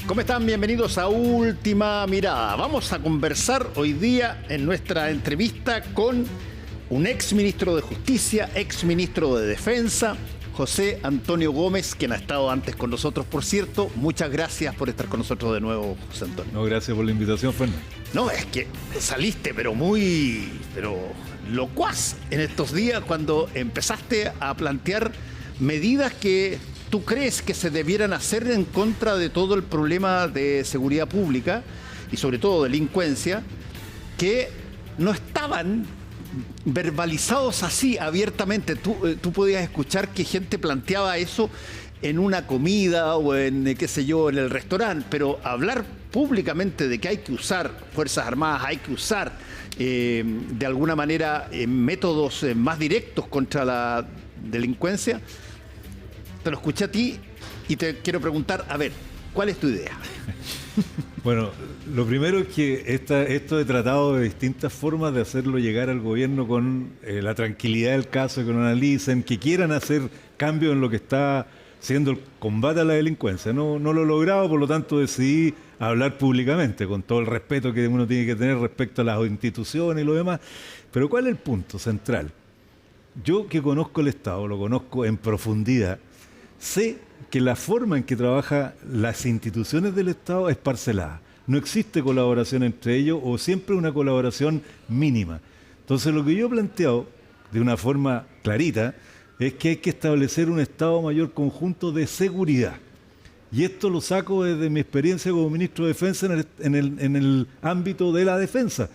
¿Cómo están? Bienvenidos a Última Mirada. Vamos a conversar hoy día en nuestra entrevista con un ex ministro de Justicia, ex ministro de Defensa, José Antonio Gómez, quien ha estado antes con nosotros, por cierto. Muchas gracias por estar con nosotros de nuevo, José Antonio. No, gracias por la invitación, Fernando. No, es que saliste, pero locuaz en estos días cuando empezaste a plantear medidas que tú crees que se debieran hacer en contra de todo el problema de seguridad pública y sobre todo delincuencia, que no estaban verbalizados así abiertamente. Tú podías escuchar que gente planteaba eso en una comida o en, qué sé yo, en el restaurante, pero hablar públicamente de que hay que usar Fuerzas Armadas, hay que usar de alguna manera métodos más directos contra la delincuencia, te lo escuché a ti y te quiero preguntar, a ver, ¿cuál es tu idea? Bueno, lo primero es que esto he tratado de distintas formas de hacerlo llegar al gobierno con la tranquilidad del caso, que lo analicen, que quieran hacer cambios en lo que está siendo el combate a la delincuencia. No lo he logrado, por lo tanto decidí hablar públicamente, con todo el respeto que uno tiene que tener respecto a las instituciones y lo demás. Pero ¿cuál es el punto central? Yo, que conozco el Estado, lo conozco en profundidad, sé que la forma en que trabajan las instituciones del Estado es parcelada. No existe colaboración entre ellos o siempre una colaboración mínima. Entonces, lo que yo he planteado de una forma clarita es que hay que establecer un Estado Mayor conjunto de seguridad. Y esto lo saco desde mi experiencia como ministro de Defensa en el ámbito de la defensa.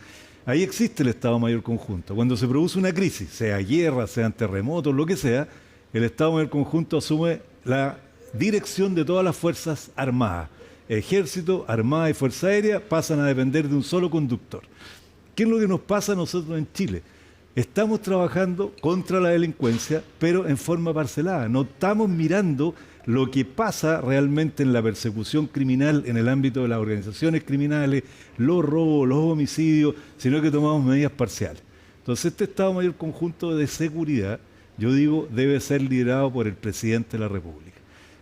Ahí existe el Estado Mayor conjunto. Cuando se produce una crisis, sea guerra, sean terremotos, lo que sea, el Estado Mayor conjunto asume la dirección de todas las Fuerzas Armadas. Ejército, Armada y Fuerza Aérea pasan a depender de un solo conductor. ¿Qué es lo que nos pasa a nosotros en Chile? Estamos trabajando contra la delincuencia, pero en forma parcelada. No estamos mirando lo que pasa realmente en la persecución criminal en el ámbito de las organizaciones criminales, los robos, los homicidios, sino que tomamos medidas parciales. Entonces, este Estado Mayor conjunto de seguridad, yo digo, debe ser liderado por el presidente de la República.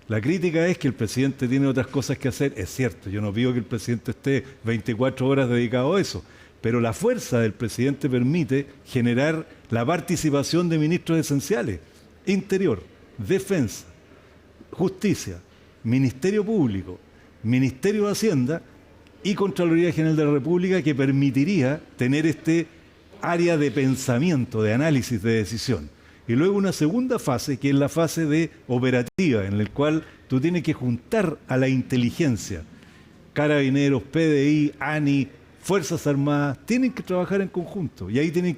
La crítica es que el presidente tiene otras cosas que hacer. Es cierto, yo no pido que el presidente esté 24 horas dedicado a eso, pero la fuerza del presidente permite generar la participación de ministros esenciales: Interior, Defensa, Justicia, Ministerio Público, Ministerio de Hacienda y Contraloría General de la República, que permitiría tener este área de pensamiento, de análisis, de decisión. Y luego una segunda fase, que es la fase de operativa, en la cual tú tienes que juntar a la inteligencia, Carabineros, PDI, ANI, Fuerzas Armadas, tienen que trabajar en conjunto. Y ahí tienen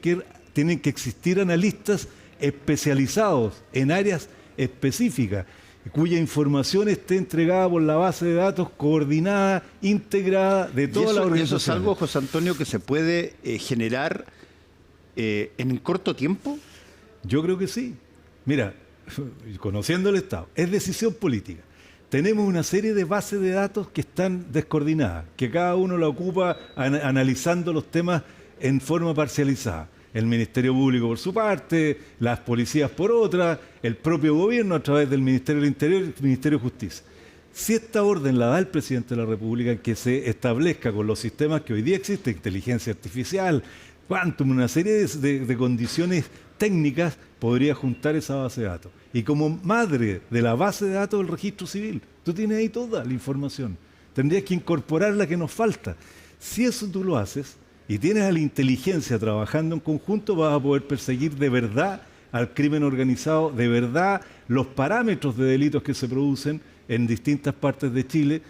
que existir analistas especializados en áreas específicas, cuya información esté entregada por la base de datos coordinada, integrada de toda la organización. ¿Y eso es algo, José Antonio, que se puede generar en corto tiempo? Yo creo que sí. Mira, conociendo el Estado, es decisión política. Tenemos una serie de bases de datos que están descoordinadas, que cada uno la ocupa analizando los temas en forma parcializada. El Ministerio Público por su parte, las policías por otra, el propio gobierno a través del Ministerio del Interior y el Ministerio de Justicia. Si esta orden la da el presidente de la República, que se establezca con los sistemas que hoy día existen, inteligencia artificial, quantum, una serie de condiciones técnicas, podría juntar esa base de datos. Y como madre de la base de datos del registro civil, tú tienes ahí toda la información. Tendrías que incorporar la que nos falta. Si eso tú lo haces y tienes a la inteligencia trabajando en conjunto, vas a poder perseguir de verdad al crimen organizado, de verdad los parámetros de delitos que se producen en distintas partes de Chile,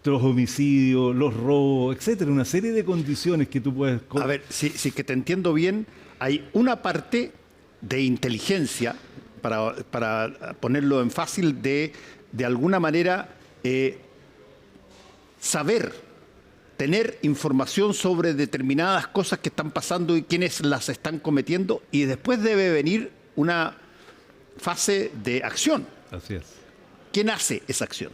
los homicidios, los robos, etcétera, una serie de condiciones que tú puedes... A ver, si que te entiendo bien, hay una parte de inteligencia, para ponerlo en fácil, de alguna manera saber, tener información sobre determinadas cosas que están pasando y quiénes las están cometiendo, y después debe venir una fase de acción. Así es. ¿Quién hace esa acción?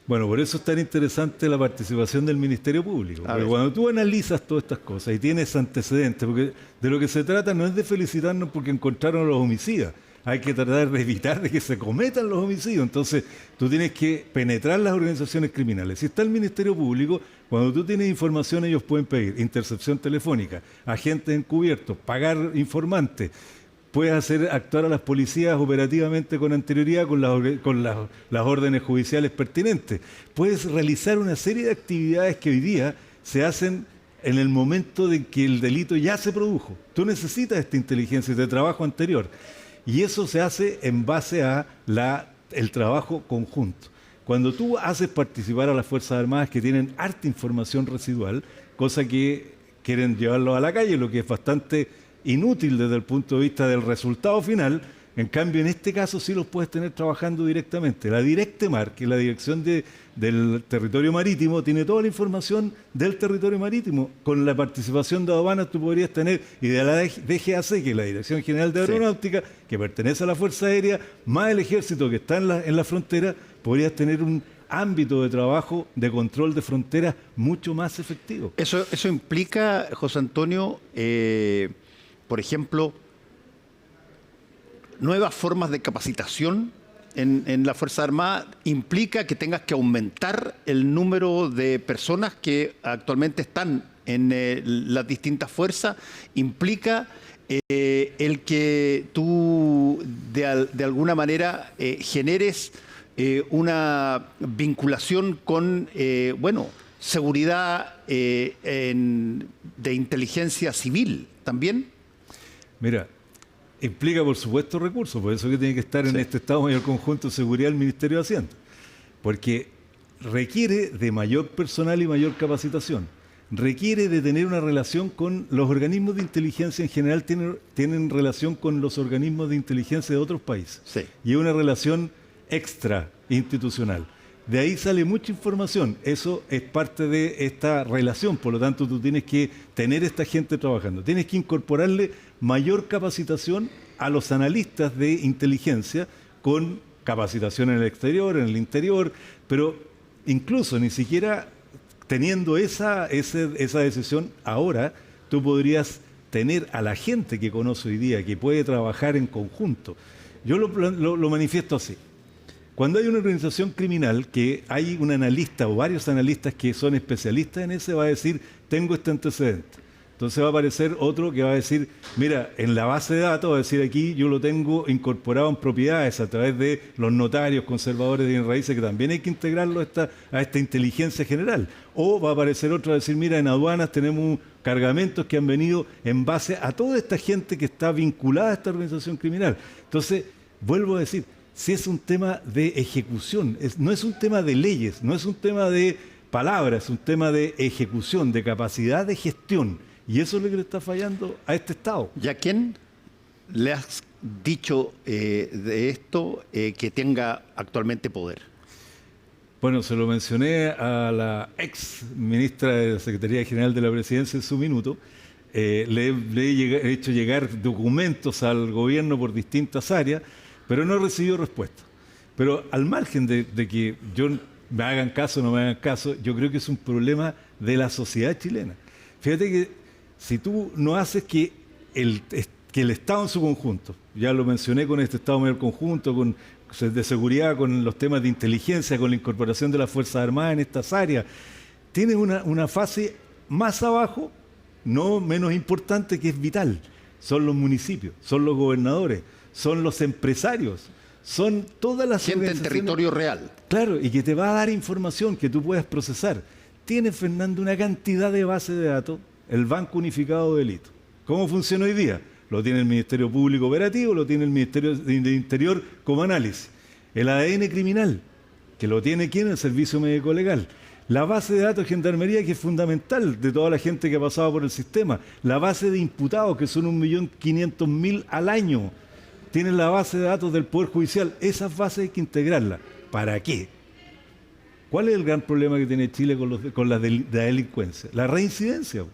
Bueno, por eso es tan interesante la participación del Ministerio Público. Porque cuando tú analizas todas estas cosas y tienes antecedentes, porque de lo que se trata no es de felicitarnos porque encontraron a los homicidas. hay que tratar de evitar de que se cometan los homicidios. Entonces, tú tienes que penetrar las organizaciones criminales. Si está el Ministerio Público, cuando tú tienes información, ellos pueden pedir intercepción telefónica, agentes encubiertos, pagar informantes. Puedes hacer actuar a las policías operativamente con anterioridad con las órdenes judiciales pertinentes. Puedes realizar una serie de actividades que hoy día se hacen en el momento de que el delito ya se produjo. Tú necesitas esta inteligencia de trabajo anterior. Y eso se hace en base a el trabajo conjunto. Cuando tú haces participar a las Fuerzas Armadas que tienen harta información residual, cosa que quieren llevarlo a la calle, lo que es bastante inútil desde el punto de vista del resultado final, en cambio en este caso sí los puedes tener trabajando directamente. La Directemar, que es la Dirección del Territorio Marítimo, tiene toda la información del territorio marítimo. Con la participación de aduanas tú podrías tener, y de la DGAC, que es la Dirección General de Aeronáutica, que pertenece a la Fuerza Aérea, más el Ejército que está en la frontera, podrías tener un ámbito de trabajo de control de fronteras mucho más efectivo. Eso implica, José Antonio, por ejemplo, nuevas formas de capacitación en la Fuerza Armada. Implica que tengas que aumentar el número de personas que actualmente están en las distintas fuerzas. Implica el que tú de alguna manera generes una vinculación con, seguridad de inteligencia civil también. Mira, implica, por supuesto, recursos, por eso que tiene que estar en este Estado Mayor Conjunto de Seguridad del Ministerio de Hacienda, porque requiere de mayor personal y mayor capacitación, requiere de tener una relación con los organismos de inteligencia en general, tienen relación con los organismos de inteligencia de otros países, y es una relación extra institucional. De ahí sale mucha información, eso es parte de esta relación, por lo tanto tú tienes que tener esta gente trabajando, tienes que incorporarle mayor capacitación a los analistas de inteligencia con capacitación en el exterior, en el interior, pero incluso ni siquiera teniendo esa decisión ahora, tú podrías tener a la gente que conoce hoy día, que puede trabajar en conjunto. Yo lo manifiesto así. Cuando hay una organización criminal que hay un analista o varios analistas que son especialistas en ese, va a decir, tengo este antecedente. Entonces va a aparecer otro que va a decir, mira, en la base de datos, va a decir aquí, yo lo tengo incorporado en propiedades a través de los notarios, conservadores de bienes raíces, que también hay que integrarlo a esta inteligencia general. O va a aparecer otro a decir, mira, en aduanas tenemos cargamentos que han venido en base a toda esta gente que está vinculada a esta organización criminal. Entonces, vuelvo a decir, si es un tema de ejecución, no es un tema de leyes, no es un tema de palabras, es un tema de ejecución, de capacidad de gestión. Y eso es lo que le está fallando a este Estado. ¿Y a quién le has dicho de esto que tenga actualmente poder? Bueno, se lo mencioné a la ex ministra de la Secretaría General de la Presidencia en su minuto. Le he hecho llegar documentos al gobierno por distintas áreas, pero no he recibido respuesta. Pero al margen de que me hagan caso o no me hagan caso, yo creo que es un problema de la sociedad chilena. Fíjate que si tú no haces que el Estado en su conjunto, ya lo mencioné con este Estado Mayor Conjunto, de seguridad, con los temas de inteligencia, con la incorporación de las Fuerzas Armadas en estas áreas, tiene una fase más abajo, no menos importante, que es vital. Son los municipios, son los gobernadores, son los empresarios, son todas las gente en territorio real. Claro, y que te va a dar información que tú puedas procesar. Tiene, Fernando, una cantidad de bases de datos, el Banco Unificado de Delitos. ¿Cómo funciona hoy día? Lo tiene el Ministerio Público Operativo, lo tiene el Ministerio del Interior como análisis. El ADN criminal, que lo tiene ¿quién? El Servicio Médico Legal. La base de datos de Gendarmería, que es fundamental de toda la gente que ha pasado por el sistema. La base de imputados, que son 1.500.000 al año. Tienen la base de datos del Poder Judicial. Esas bases hay que integrarlas. ¿Para qué? ¿Cuál es el gran problema que tiene Chile con la delincuencia? La reincidencia,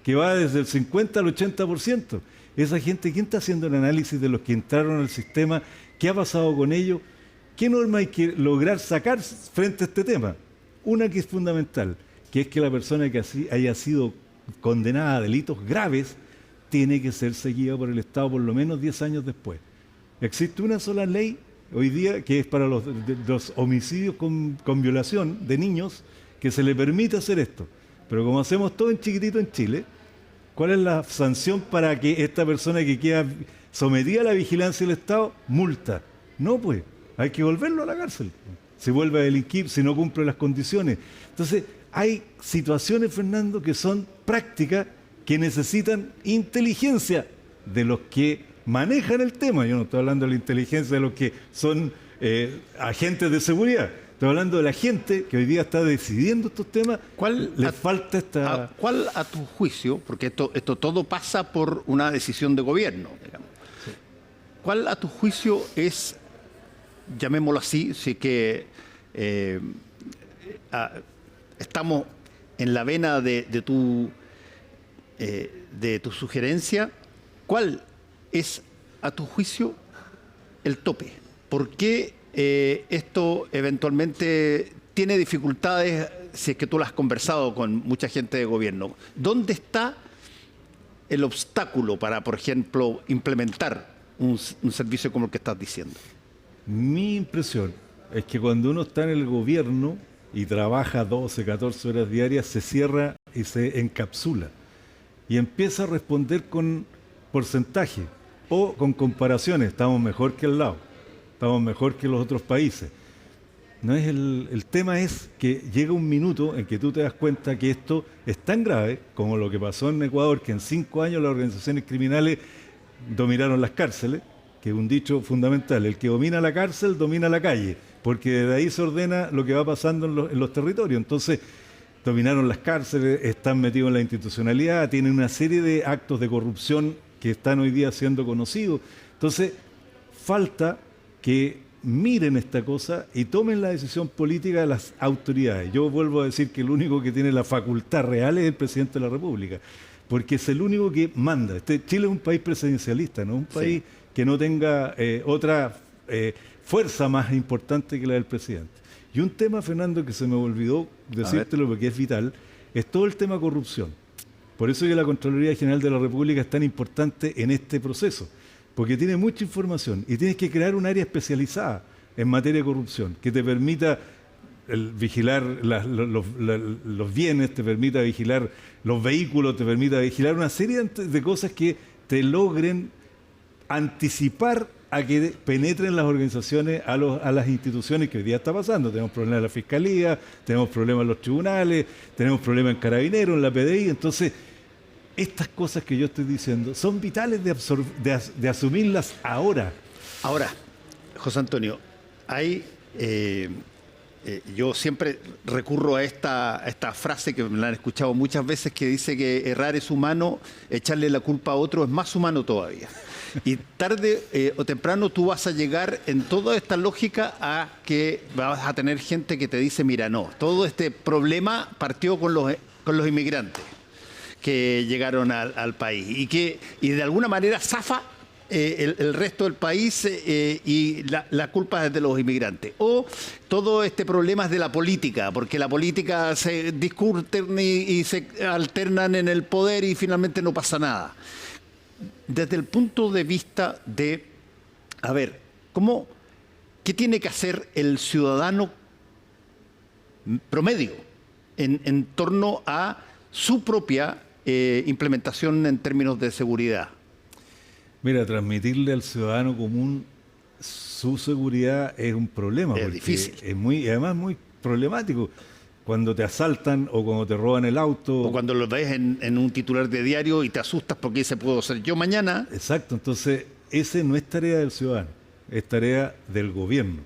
que va desde el 50 al 80%. Esa gente, ¿quién está haciendo el análisis de los que entraron al sistema? ¿Qué ha pasado con ellos? ¿Qué norma hay que lograr sacar frente a este tema? Una que es fundamental, que es que la persona que haya sido condenada a delitos graves tiene que ser seguida por el Estado por lo menos 10 años después. Existe una sola ley hoy día que es para los homicidios con violación de niños, que se le permite hacer esto. Pero como hacemos todo en chiquitito en Chile, ¿cuál es la sanción para que esta persona que queda sometida a la vigilancia del Estado, multa? No, pues, hay que volverlo a la cárcel. Si vuelve a delinquir, si no cumple las condiciones. Entonces, hay situaciones, Fernando, que son prácticas que necesitan inteligencia de los que manejan el tema. Yo no estoy hablando de la inteligencia de los que son agentes de seguridad. Estoy hablando de la gente que hoy día está decidiendo estos temas. ¿Cuál le falta esta...? ¿Cuál a tu juicio, porque esto todo pasa por una decisión de gobierno, digamos, sí, cuál a tu juicio es, llamémoslo así, si que estamos en la vena de tu sugerencia, cuál es a tu juicio el tope? ¿Por qué esto eventualmente tiene dificultades, si es que tú lo has conversado con mucha gente de gobierno? ¿Dónde está el obstáculo para, por ejemplo, implementar un servicio como el que estás diciendo? Mi impresión es que cuando uno está en el gobierno y trabaja 12, 14 horas diarias, se cierra y se encapsula y empieza a responder con porcentaje o con comparaciones. Estamos mejor que el lado, estamos mejor que los otros países. No es el tema es que llega un minuto en que tú te das cuenta que esto es tan grave como lo que pasó en Ecuador, que en 5 años las organizaciones criminales dominaron las cárceles, que es un dicho fundamental: el que domina la cárcel domina la calle, porque de ahí se ordena lo que va pasando en los territorios. Entonces, dominaron las cárceles, están metidos en la institucionalidad, tienen una serie de actos de corrupción que están hoy día siendo conocidos. Entonces, falta que miren esta cosa y tomen la decisión política de las autoridades. Yo vuelvo a decir que el único que tiene la facultad real es el presidente de la República, porque es el único que manda. Chile es un país presidencialista, no un país que no tenga otra fuerza más importante que la del presidente. Y un tema, Fernando, que se me olvidó decírtelo porque es vital, es todo el tema corrupción. Por eso que la Contraloría General de la República es tan importante en este proceso, porque tiene mucha información y tienes que crear un área especializada en materia de corrupción que te permita vigilar los bienes, te permita vigilar los vehículos, te permita vigilar una serie de cosas que te logren anticipar a que penetren las organizaciones a las instituciones, que hoy día está pasando. Tenemos problemas en la Fiscalía, tenemos problemas en los tribunales, tenemos problemas en Carabineros, en la PDI. Entonces, estas cosas que yo estoy diciendo son vitales de asumirlas ahora. Ahora, José Antonio, yo siempre recurro a esta frase que me la han escuchado muchas veces, que dice que errar es humano, echarle la culpa a otro es más humano todavía. Y tarde o temprano tú vas a llegar en toda esta lógica a que vas a tener gente que te dice: mira, no, todo este problema partió con los inmigrantes que llegaron al país y de alguna manera zafa el resto del país y la culpa es de los inmigrantes. O todo este problema es de la política, porque la política se discuten y se alternan en el poder y finalmente no pasa nada. Desde el punto de vista de, ¿qué tiene que hacer el ciudadano promedio en torno a su propia implementación en términos de seguridad? Mira, transmitirle al ciudadano común su seguridad es un problema. Es difícil. Además muy problemático. Cuando te asaltan o cuando te roban el auto. O cuando lo ves en un titular de diario y te asustas porque ese puedo ser yo mañana. Exacto, entonces ese no es tarea del ciudadano, es tarea del gobierno.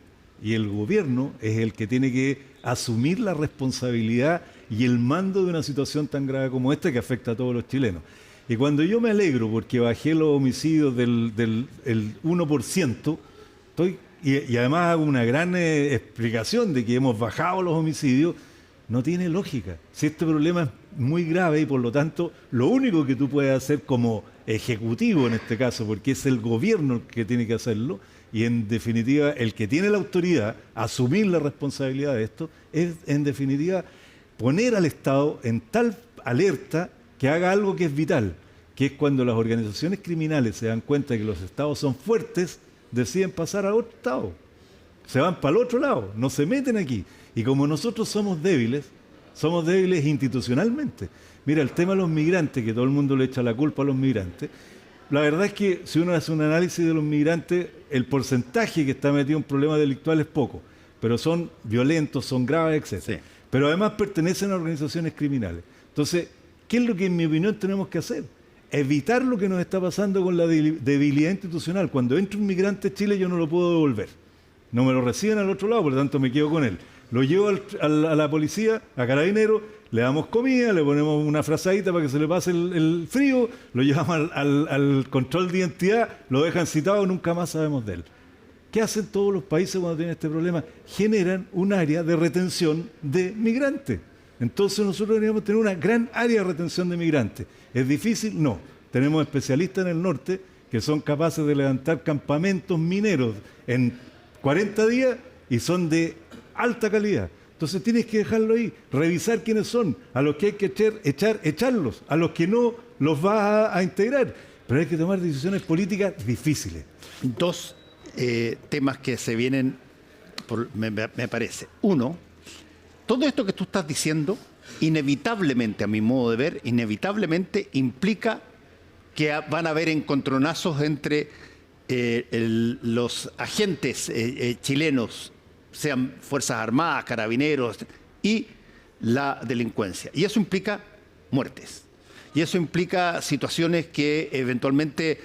Y el gobierno es el que tiene que asumir la responsabilidad y el mando de una situación tan grave como esta que afecta a todos los chilenos. Y cuando yo me alegro porque bajé los homicidios del 1%, y además hago una gran explicación de que hemos bajado los homicidios, no tiene lógica. Si este problema es muy grave y por lo tanto lo único que tú puedes hacer como ejecutivo en este caso, porque es el gobierno el que tiene que hacerlo, y en definitiva el que tiene la autoridad, asumir la responsabilidad de esto, es en definitiva poner al Estado en tal alerta que haga algo que es vital, que es cuando las organizaciones criminales se dan cuenta que los estados son fuertes, deciden pasar a otro estado. Se van para el otro lado, no se meten aquí. Y como nosotros somos débiles institucionalmente. Mira, el tema de los migrantes, que todo el mundo le echa la culpa a los migrantes, la verdad es que si uno hace un análisis de los migrantes, el porcentaje que está metido en problemas delictuales es poco, pero son violentos, son graves, etc. Sí. Pero además pertenecen a organizaciones criminales. Entonces, ¿qué es lo que en mi opinión tenemos que hacer? Evitar lo que nos está pasando con la debilidad institucional. Cuando entra un migrante a Chile yo no lo puedo devolver. No me lo reciben al otro lado, por lo tanto me quedo con él. Lo llevo a la policía, a Carabineros, le damos comida, le ponemos una frazadita para que se le pase el frío, lo llevamos al control de identidad, lo dejan citado, nunca más sabemos de él. ¿Qué hacen todos los países cuando tienen este problema? Generan un área de retención de migrantes. Entonces nosotros deberíamos tener una gran área de retención de migrantes. ¿Es difícil? No. Tenemos especialistas en el norte que son capaces de levantar campamentos mineros en 40 días y son de alta calidad. Entonces tienes que dejarlo ahí, revisar quiénes son, a los que hay que echarlos, a los que no los vas a integrar. Pero hay que tomar decisiones políticas difíciles. Dos temas que se vienen, me parece. Uno, todo esto que tú estás diciendo, inevitablemente, a mi modo de ver, inevitablemente implica que van a haber encontronazos entre los agentes chilenos, sean Fuerzas Armadas, Carabineros, y la delincuencia. Y eso implica muertes. Y eso implica situaciones que eventualmente,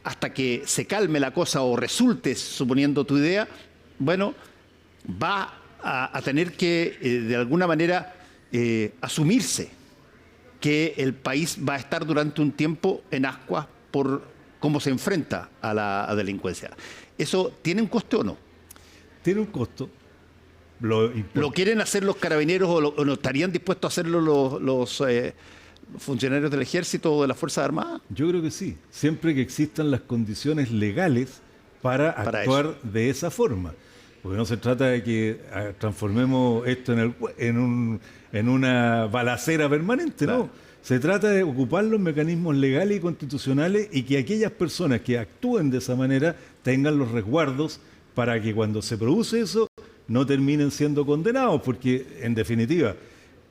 hasta que se calme la cosa o resulte, suponiendo tu idea, bueno, va a tener que, de alguna manera, asumirse que el país va a estar durante un tiempo en ascuas por cómo se enfrenta a la delincuencia. ¿Eso tiene un coste o no? Tiene un costo. ¿Lo quieren hacer los carabineros o no estarían dispuestos a hacerlo los funcionarios del Ejército o de las Fuerzas Armadas? Yo creo que sí, siempre que existan las condiciones legales para actuar de esa forma. Porque no se trata de que transformemos esto en una balacera permanente, claro. No. Se trata de ocupar los mecanismos legales y constitucionales y que aquellas personas que actúen de esa manera tengan los resguardos para que cuando se produce eso no terminen siendo condenados, porque en definitiva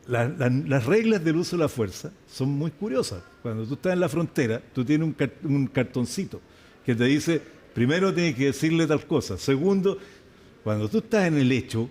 las reglas del uso de la fuerza son muy curiosas. Cuando tú estás en la frontera, tú tienes un cartoncito que te dice, primero tienes que decirle tal cosa, segundo, cuando tú estás en el hecho,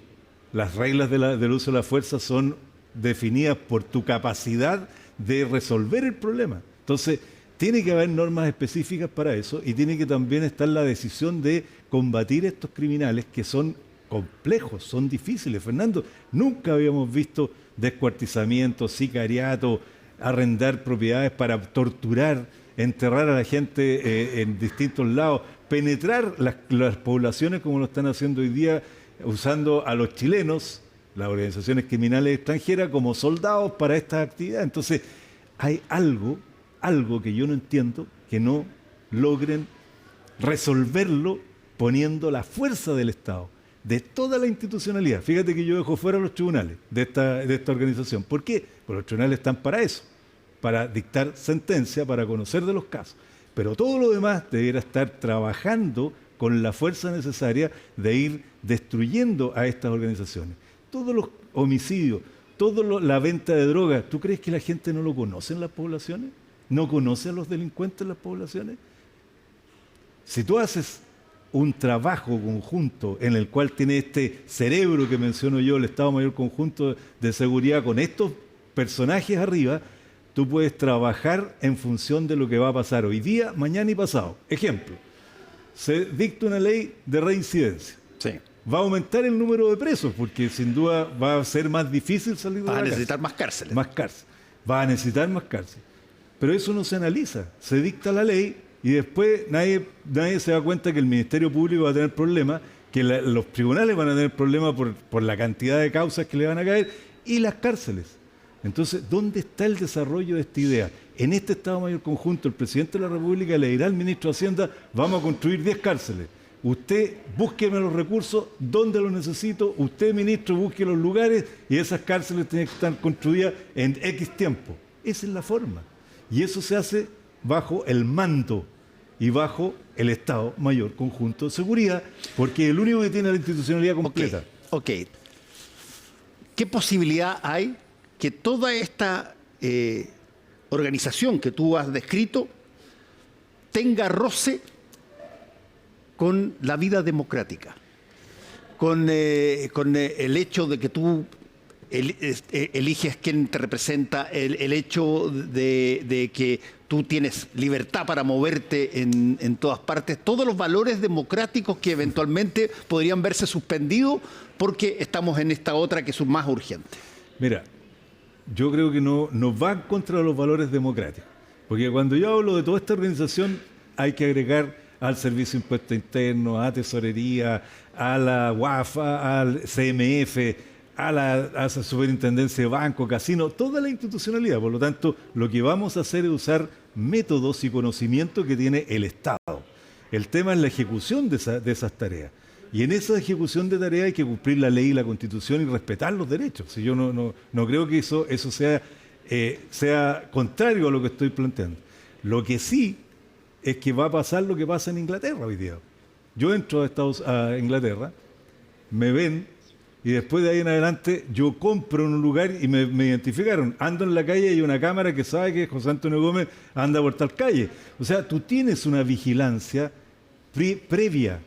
las reglas del uso de la fuerza son definidas por tu capacidad de resolver el problema. Entonces, tiene que haber normas específicas para eso y tiene que también estar la decisión de combatir estos criminales que son complejos, son difíciles. Fernando, nunca habíamos visto descuartizamiento, sicariato, arrendar propiedades para torturar, enterrar a la gente en distintos lados, penetrar las poblaciones como lo están haciendo hoy día, usando a los chilenos, las organizaciones criminales extranjeras, como soldados para estas actividades. Entonces, hay algo que yo no entiendo, que no logren resolverlo poniendo la fuerza del Estado, de toda la institucionalidad. Fíjate que yo dejo fuera los tribunales de esta organización. ¿Por qué? Porque los tribunales están para eso, para dictar sentencia, para conocer de los casos. Pero todo lo demás debiera estar trabajando con la fuerza necesaria de ir destruyendo a estas organizaciones. Todos los homicidios, toda la venta de drogas, ¿tú crees que la gente no lo conoce en las poblaciones? ¿No conoce a los delincuentes en las poblaciones? Si tú haces un trabajo conjunto en el cual tiene este cerebro que menciono yo, el Estado Mayor Conjunto de Seguridad, con estos personajes arriba, tú puedes trabajar en función de lo que va a pasar hoy día, mañana y pasado. Ejemplo, se dicta una ley de reincidencia. Sí. Va a aumentar el número de presos, porque sin duda va a ser más difícil salir de la cárcel. Va a necesitar más cárceles. Más cárcel. Va a necesitar más cárcel. Pero eso no se analiza. Se dicta la ley y después nadie se da cuenta que el Ministerio Público va a tener problemas, que los tribunales van a tener problemas por la cantidad de causas que le van a caer y las cárceles. Entonces, ¿dónde está el desarrollo de esta idea? En este Estado Mayor Conjunto, el presidente de la República le dirá al ministro de Hacienda, vamos a construir 10 cárceles. Usted búsqueme los recursos, ¿dónde los necesito? Usted, ministro, busque los lugares y esas cárceles tienen que estar construidas en X tiempo. Esa es la forma. Y eso se hace bajo el mando y bajo el Estado Mayor Conjunto de Seguridad, porque es el único que tiene la institucionalidad completa. Ok. ¿Qué posibilidad hay que toda esta organización que tú has descrito tenga roce con la vida democrática? Con el hecho de que tú eliges quién te representa, el hecho de que tú tienes libertad para moverte en todas partes, todos los valores democráticos que eventualmente podrían verse suspendidos porque estamos en esta otra que es más urgente. Mira, yo creo que no va contra los valores democráticos, porque cuando yo hablo de toda esta organización hay que agregar al Servicio de Impuesto Interno, a Tesorería, a la UAFA, al CMF, a la Superintendencia de Banco, Casino, toda la institucionalidad. Por lo tanto, lo que vamos a hacer es usar métodos y conocimientos que tiene el Estado. El tema es la ejecución de esas tareas. Y en esa ejecución de tareas hay que cumplir la ley y la Constitución y respetar los derechos. Si yo no creo que eso sea contrario a lo que estoy planteando. Lo que sí es que va a pasar lo que pasa en Inglaterra hoy día. Yo entro a Inglaterra, me ven, y después de ahí en adelante yo compro en un lugar y me identificaron. Ando en la calle y hay una cámara que sabe que José Antonio Gómez anda por tal calle. O sea, tú tienes una vigilancia previa.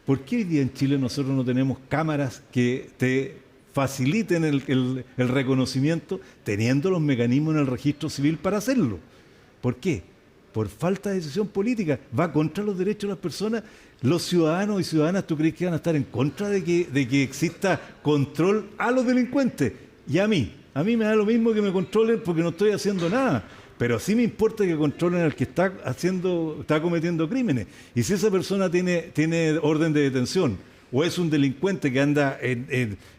¿Por qué hoy día en Chile nosotros no tenemos cámaras que te faciliten el reconocimiento teniendo los mecanismos en el registro civil para hacerlo? ¿Por qué? Por falta de decisión política. Va contra los derechos de las personas. Los ciudadanos y ciudadanas, ¿tú crees que van a estar en contra de que exista control a los delincuentes? Y a mí me da lo mismo que me controlen porque no estoy haciendo nada. Pero sí me importa que controlen al que está cometiendo crímenes. Y si esa persona tiene orden de detención o es un delincuente que anda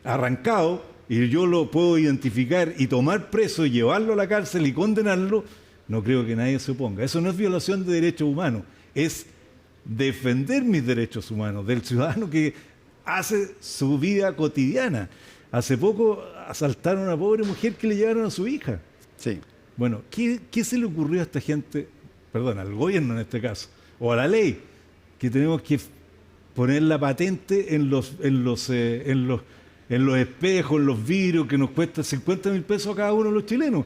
arrancado y yo lo puedo identificar y tomar preso y llevarlo a la cárcel y condenarlo, no creo que nadie se oponga. Eso no es violación de derechos humanos, es defender mis derechos humanos, del ciudadano que hace su vida cotidiana. Hace poco asaltaron a una pobre mujer que le llevaron a su hija. Sí. Bueno, ¿qué se le ocurrió a esta gente, perdón, al gobierno en este caso, o a la ley, que tenemos que poner la patente en los espejos, en los vidrios, que nos cuesta 50.000 pesos a cada uno de los chilenos?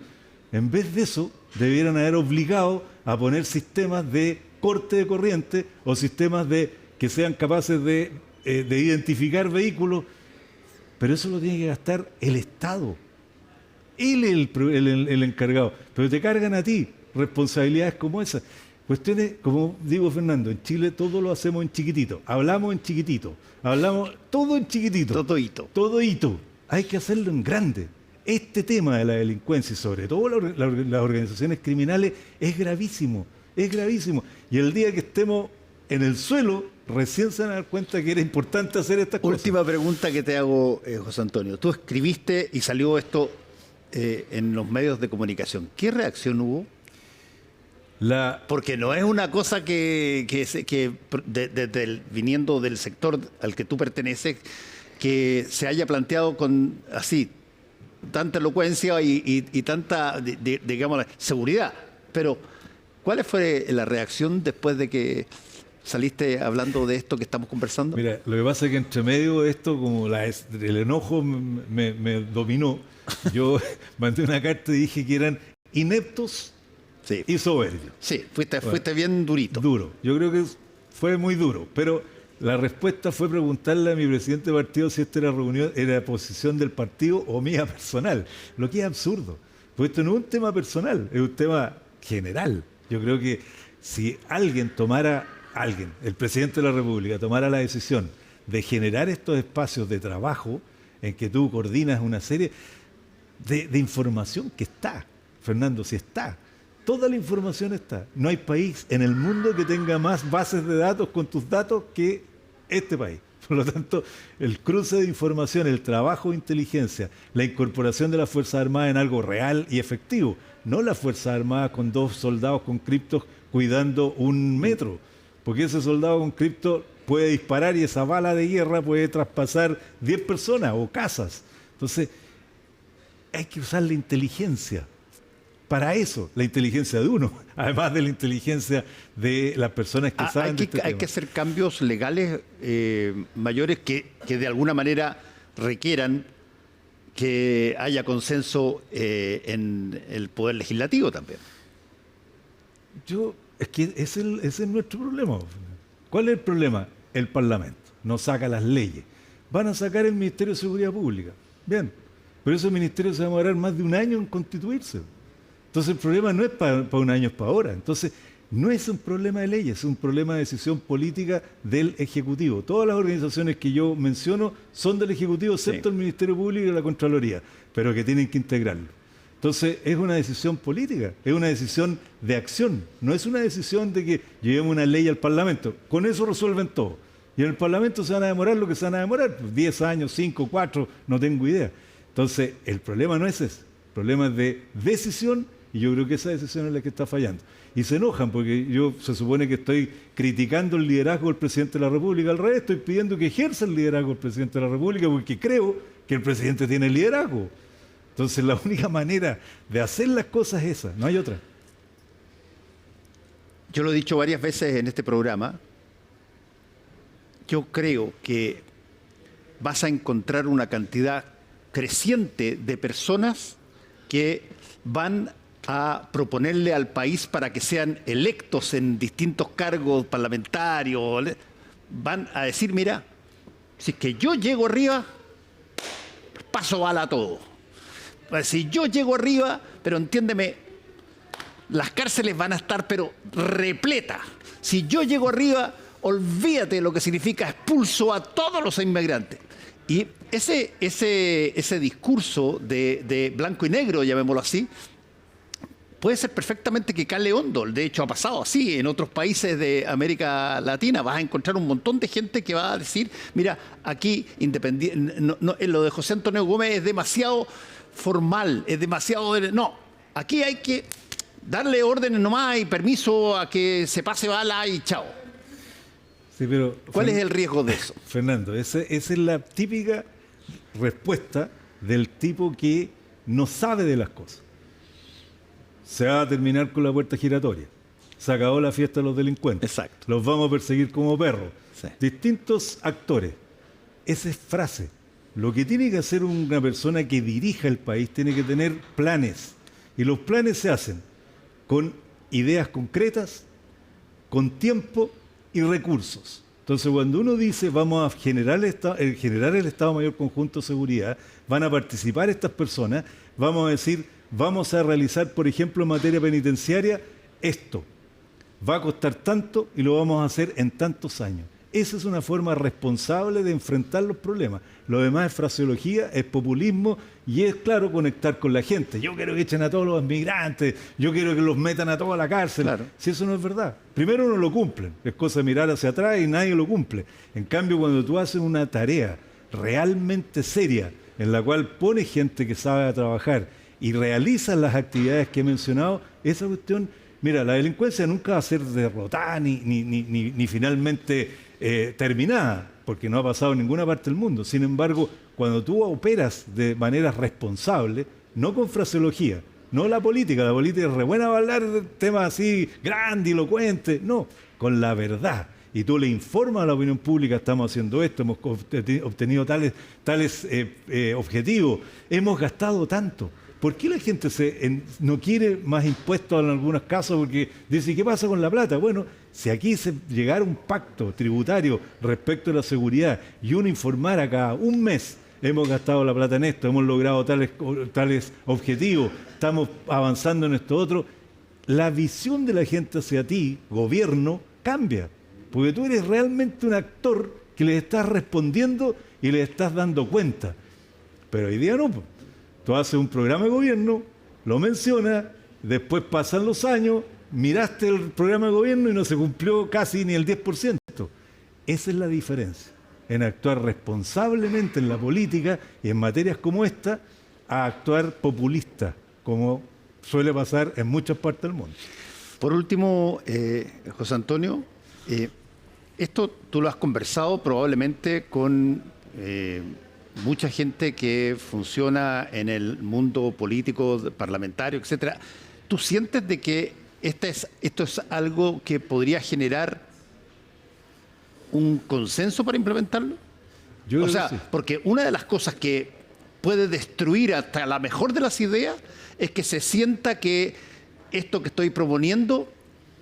En vez de eso, debieran haber obligado a poner sistemas de corte de corriente o sistemas que sean capaces de identificar vehículos, pero eso lo tiene que gastar el Estado. Él es el encargado, pero te cargan a ti responsabilidades como esas. Cuestiones, como digo Fernando, en Chile todo lo hacemos en chiquitito, hablamos en chiquitito, hablamos todo en chiquitito. Todo. Hay que hacerlo en grande. Este tema de la delincuencia y sobre todo las organizaciones criminales es gravísimo. Y el día que estemos en el suelo, recién se van a dar cuenta que era importante hacer estas cosas. Última pregunta que te hago, José Antonio. Tú escribiste y salió esto en los medios de comunicación. ¿Qué reacción hubo? Porque no es una cosa que viniendo del sector al que tú perteneces, que se haya planteado con así tanta elocuencia y tanta, digamos, seguridad. Pero, ¿cuál fue la reacción después de que saliste hablando de esto que estamos conversando? Mira, lo que pasa es que entre medio de esto, como el enojo me dominó, yo mandé una carta y dije que eran ineptos y soberbios. Sí, fuiste bien durito. Duro. Yo creo que fue muy duro, pero la respuesta fue preguntarle a mi presidente de partido si esta era posición del partido o mía personal, lo que es absurdo. Porque esto no es un tema personal, es un tema general. Yo creo que si el presidente de la República tomara la decisión de generar estos espacios de trabajo en que tú coordinas una serie de información que está, Fernando, si está. Toda la información está. No hay país en el mundo que tenga más bases de datos con tus datos que este país. Por lo tanto, el cruce de información, el trabajo de inteligencia, la incorporación de las Fuerzas Armadas en algo real y efectivo, no las Fuerzas Armadas con 2 soldados con criptos cuidando 1 metro, porque ese soldado con cripto puede disparar y esa bala de guerra puede traspasar 10 personas o casas. Entonces, hay que usar la inteligencia. para eso la inteligencia de uno, además de la inteligencia de las personas que saben de este hay tema. que hacer cambios legales mayores que de alguna manera requieran que haya consenso en el Poder Legislativo también. Es que ese es nuestro problema. ¿Cuál es el problema? El Parlamento no saca las leyes. Van a sacar el Ministerio de Seguridad Pública. Bien, pero ese ministerio se va a demorar más de un año en constituirse. Entonces el problema no es para un año, es para ahora. Entonces no es un problema de leyes, es un problema de decisión política del Ejecutivo. Todas las organizaciones que yo menciono son del Ejecutivo, excepto el Ministerio Público y la Contraloría, pero que tienen que integrarlo. Entonces es una decisión política, es una decisión de acción, no es una decisión de que llevemos una ley al Parlamento. Con eso resuelven todo. Y en el Parlamento se van a demorar lo que se van a demorar, 10 años, 5, 4, no tengo idea. Entonces el problema no es ese, el problema es de decisión y yo creo que esa decisión es la que está fallando. Y se enojan porque yo se supone que estoy criticando el liderazgo del presidente de la República, al revés, estoy pidiendo que ejerza el liderazgo del presidente de la República porque creo que el presidente tiene liderazgo. Entonces la única manera de hacer las cosas es esa, no hay otra. Yo lo he dicho varias veces en este programa, yo creo que vas a encontrar una cantidad creciente de personas que van a proponerle al país para que sean electos en distintos cargos parlamentarios. Van a decir, mira, si es que yo llego arriba, paso bala a todo. Si yo llego arriba, pero entiéndeme, las cárceles van a estar pero repletas. Si yo llego arriba, olvídate de lo que significa expulso a todos los inmigrantes. Y ese discurso de blanco y negro, llamémoslo así, puede ser perfectamente que cale hondo. De hecho, ha pasado así en otros países de América Latina. Vas a encontrar un montón de gente que va a decir, mira, aquí lo de José Antonio Gómez es demasiado formal, es demasiado... No, aquí hay que darle órdenes nomás y permiso a que se pase bala y chao. Sí, pero, ¿cuál es el riesgo de eso? Fernando, esa es la típica respuesta del tipo que no sabe de las cosas. Se va a terminar con la puerta giratoria. Se acabó la fiesta de los delincuentes. Exacto. Los vamos a perseguir como perros. Sí. Distintos actores. Esa es frase. Lo que tiene que hacer una persona que dirija el país tiene que tener planes. Y los planes se hacen con ideas concretas, con tiempo y recursos. Entonces, cuando uno dice vamos a generar el Estado Mayor Conjunto de Seguridad, van a participar estas personas, vamos a decir, vamos a realizar, por ejemplo, en materia penitenciaria, esto. Va a costar tanto y lo vamos a hacer en tantos años. Esa es una forma responsable de enfrentar los problemas. Lo demás es fraseología, es populismo y es, claro, conectar con la gente. Yo quiero que echen a todos los migrantes, yo quiero que los metan a todos a la cárcel. Claro. Si eso no es verdad. Primero no lo cumplen, es cosa de mirar hacia atrás y nadie lo cumple. En cambio, cuando tú haces una tarea realmente seria, en la cual pones gente que sabe trabajar y realizas las actividades que he mencionado, esa cuestión... Mira, la delincuencia nunca va a ser derrotada ni finalmente terminada, porque no ha pasado en ninguna parte del mundo. Sin embargo, cuando tú operas de manera responsable, no con fraseología, no la política es re buena para hablar de temas así grandilocuentes, no, con la verdad. Y tú le informas a la opinión pública, estamos haciendo esto, hemos obtenido tales objetivos, hemos gastado tanto. ¿Por qué la gente no quiere más impuestos en algunos casos? Porque dice, ¿qué pasa con la plata? Bueno, si aquí se llegara a un pacto tributario respecto a la seguridad y uno informara cada un mes, hemos gastado la plata en esto, hemos logrado tales objetivos, estamos avanzando en esto otro, la visión de la gente hacia ti, gobierno, cambia. Porque tú eres realmente un actor que le estás respondiendo y le estás dando cuenta. Pero hoy día no. Tú haces un programa de gobierno, lo mencionas, después pasan los años, miraste el programa de gobierno y no se cumplió casi ni el 10%. Esa es la diferencia en actuar responsablemente en la política y en materias como esta, a actuar populista, como suele pasar en muchas partes del mundo. Por último, José Antonio, esto tú lo has conversado probablemente con... mucha gente que funciona en el mundo político, parlamentario, etcétera. ¿tú sientes de que esto es algo que podría generar un consenso para implementarlo? Yo O creo sea, que sí. porque una de las cosas que puede destruir hasta la mejor de las ideas es que se sienta que esto que estoy proponiendo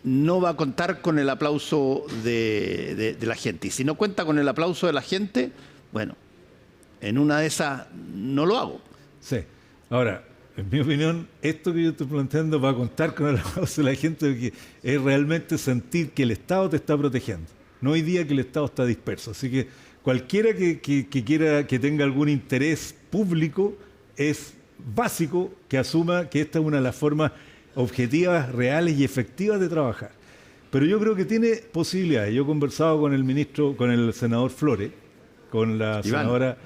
no va a contar con el aplauso de la gente. Y si no cuenta con el aplauso de la gente, bueno, en una de esas no lo hago. Sí. Ahora, en mi opinión, esto que yo estoy planteando va a contar con el aplauso de la gente, porque es realmente sentir que el Estado te está protegiendo. No hoy día que el Estado está disperso. Así que cualquiera que quiera, que tenga algún interés público, es básico que asuma que esta es una de las formas objetivas, reales y efectivas de trabajar. Pero yo creo que tiene posibilidades. Yo he conversado con el ministro, con el senador Flores, con la Iván. senadora,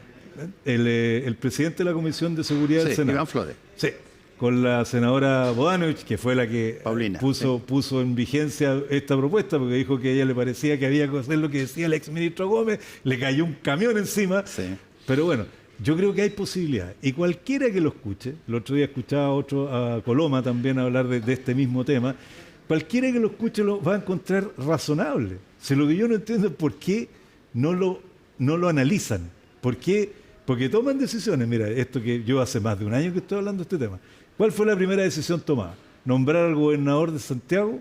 el presidente de la Comisión de Seguridad del Sí, Senado. Iván Flores. Sí, con la senadora Bodanovich, que fue la que Paulina, puso en vigencia esta propuesta, porque dijo que a ella le parecía que había que hacer lo que decía el exministro Gómez, le cayó un camión encima. Sí. Pero bueno, yo creo que hay posibilidades. Y cualquiera que lo escuche, el otro día escuchaba a Coloma también hablar de este mismo tema, cualquiera que lo escuche lo va a encontrar razonable. Si lo que yo no entiendo es por qué no lo analizan. ¿Por qué? Porque toman decisiones. Mira, esto que yo hace más de un año que estoy hablando de este tema. ¿Cuál fue la primera decisión tomada? ¿Nombrar al gobernador de Santiago?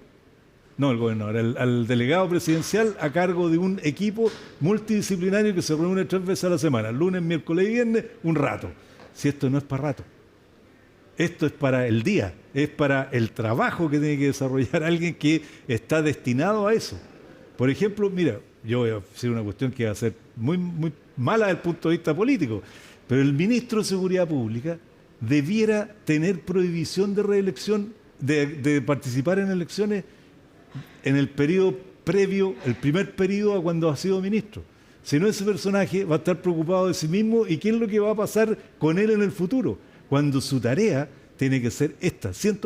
No, el gobernador, al delegado presidencial a cargo de un equipo multidisciplinario que se reúne 3 veces a la semana, lunes, miércoles y viernes, un rato. Si esto no es para rato. Esto es para el día, es para el trabajo que tiene que desarrollar alguien que está destinado a eso. Por ejemplo, mira, yo voy a decir una cuestión que va a ser muy, muy mala desde el punto de vista político, pero el ministro de Seguridad Pública debiera tener prohibición de reelección, de participar en elecciones en el periodo previo, el primer periodo a cuando ha sido ministro. Si no, ese personaje va a estar preocupado de sí mismo y qué es lo que va a pasar con él en el futuro, cuando su tarea tiene que ser esta, 100%.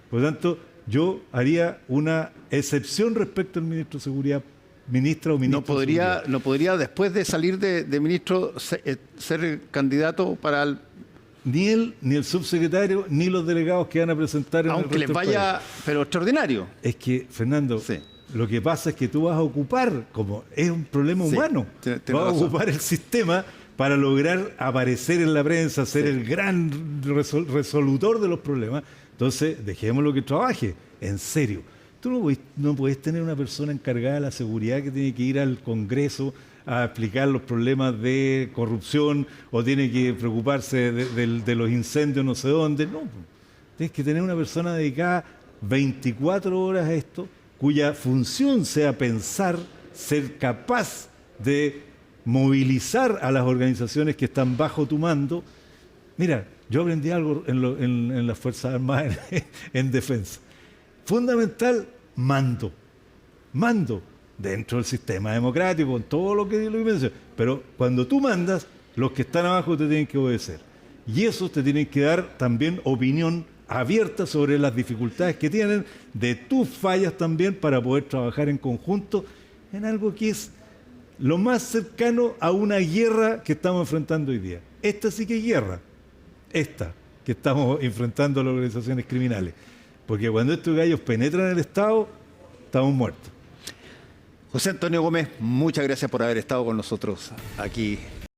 Por lo tanto, yo haría una excepción respecto al ministro de Seguridad, ministra o ministro de Seguridad. No podría después de salir de ministro ser candidato para el... Ni él, ni el subsecretario, ni los delegados que van a presentar en Aunque el les resto del vaya, país. pero extraordinario. Es que, Fernando, Sí. lo que pasa es que tú vas a ocupar, como es un problema Sí, humano, tiene vas a razón. ocupar el sistema para lograr aparecer en la prensa, ser el gran resolutor de los problemas. Entonces, dejémoslo que trabaje, en serio. Tú no puedes tener una persona encargada de la seguridad que tiene que ir al Congreso a explicar los problemas de corrupción o tiene que preocuparse de los incendios no sé dónde. No, tienes que tener una persona dedicada 24 horas a esto, cuya función sea pensar, ser capaz de movilizar a las organizaciones que están bajo tu mando. Mira, yo aprendí algo en las Fuerzas Armadas en defensa. Fundamental, mando. Mando dentro del sistema democrático, con todo lo que mencioné. Pero cuando tú mandas, los que están abajo te tienen que obedecer. Y esos te tienen que dar también opinión abierta sobre las dificultades que tienen, de tus fallas también, para poder trabajar en conjunto en algo que es lo más cercano a una guerra que estamos enfrentando hoy día. Esta sí que es guerra. Esta que estamos enfrentando a las organizaciones criminales. Porque cuando estos gallos penetran el Estado, estamos muertos. José Antonio Gómez, muchas gracias por haber estado con nosotros aquí